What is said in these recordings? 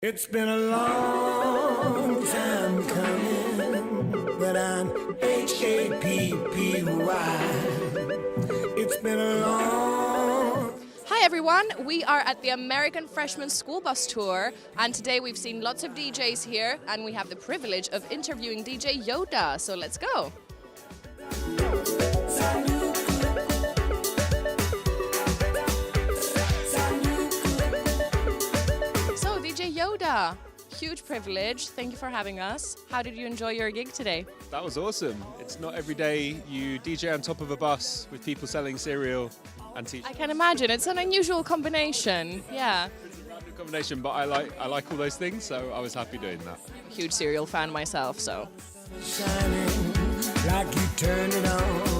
It's been a long time coming, but I'm Happy. It's been a long... Hi everyone, we are at the American Freshman School Bus Tour, and today we've seen lots of DJs here, and we have the privilege of interviewing DJ Yoda, so let's go. So DJ Yoda, huge privilege, thank you for having us. How did you enjoy your gig today? That was awesome. It's not every day you DJ on top of a bus with people selling cereal and tea. I can imagine, it's an unusual combination, yeah. It's a random combination, but I like all those things, so I was happy doing that. I'm a huge cereal fan myself, so. Shining like you turn it on.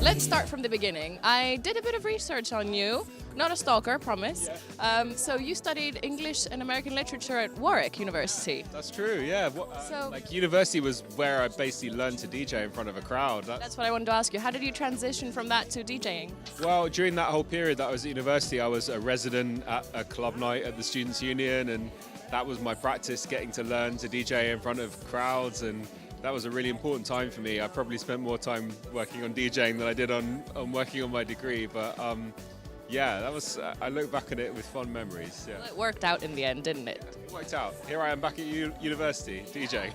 Let's start from the beginning. I did a bit of research on you, not a stalker, promise. So you studied English and American literature at Warwick University. That's true, yeah. Like university was where I basically learned to DJ in front of a crowd. That's what I wanted to ask you. How did you transition from that to DJing? Well, during that whole period that I was at university, I was a resident at a club night at the Students' Union, and that was my practice, getting to learn to DJ in front of crowds, and that was a really important time for me. I probably spent more time working on DJing than I did on working on my degree, but yeah, that was. I look back at it with fond memories. Yeah. Well, it worked out in the end, didn't it? It worked out. Here I am back at university, DJing.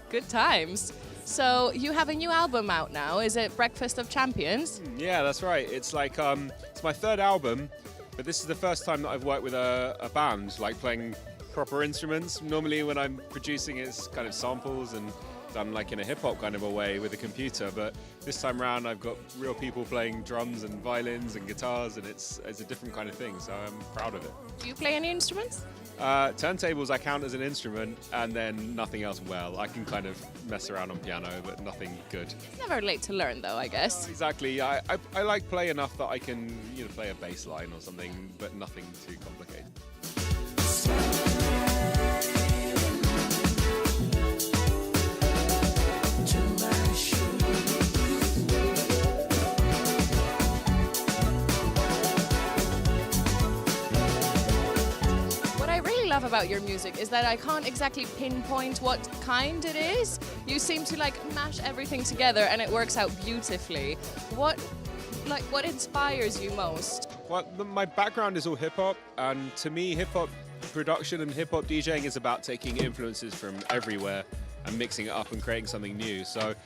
Good times. So you have a new album out now. Is it Breakfast of Champions? Yeah, that's right. It's like it's my third album, but this is the first time that I've worked with a band, like playing proper instruments. Normally when I'm producing it's kind of samples and done like in a hip-hop kind of a way with a computer, but this time around I've got real people playing drums and violins and guitars, and it's a different kind of thing, so I'm proud of it. Do you play any instruments? Turntables I count as an instrument, and then nothing else well. I can kind of mess around on piano, but nothing good. It's never late to learn though, I guess. Exactly. I like play enough that I can play a bass line or something, but nothing too complicated. About your music is that I can't exactly pinpoint what kind it is. You seem to like mash everything together and it works out beautifully. What inspires you most? Well, my background is all hip-hop, and to me hip-hop production and hip-hop DJing is about taking influences from everywhere and mixing it up and creating something new. So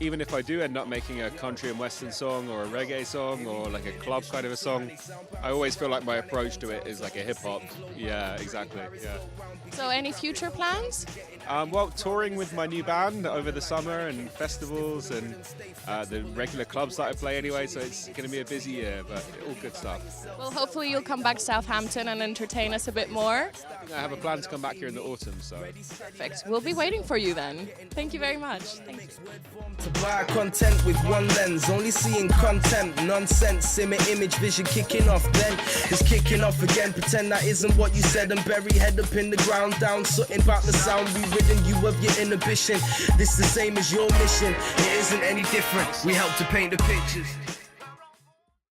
even if I do end up making a country and western song or a reggae song or like a club kind of a song, I always feel like my approach to it is like a hip-hop. Yeah, exactly, yeah. So any future plans? Well, touring with my new band over the summer and festivals and the regular clubs that I play anyway, so it's going to be a busy year, but all good stuff. Well, hopefully you'll come back to Southampton and entertain us a bit more. I have a plan to come back here in the autumn, so... Perfect. We'll be waiting for you then. Thank you very much. Thank you. To buy content with one lens, only seeing content, nonsense, image vision kicking off, then it's kicking off again. Pretend that isn't what you said and bury head up in the ground, down something about the sound, be ridding you of your inhibition. This the same as your mission, it isn't any different. We help to paint the pictures.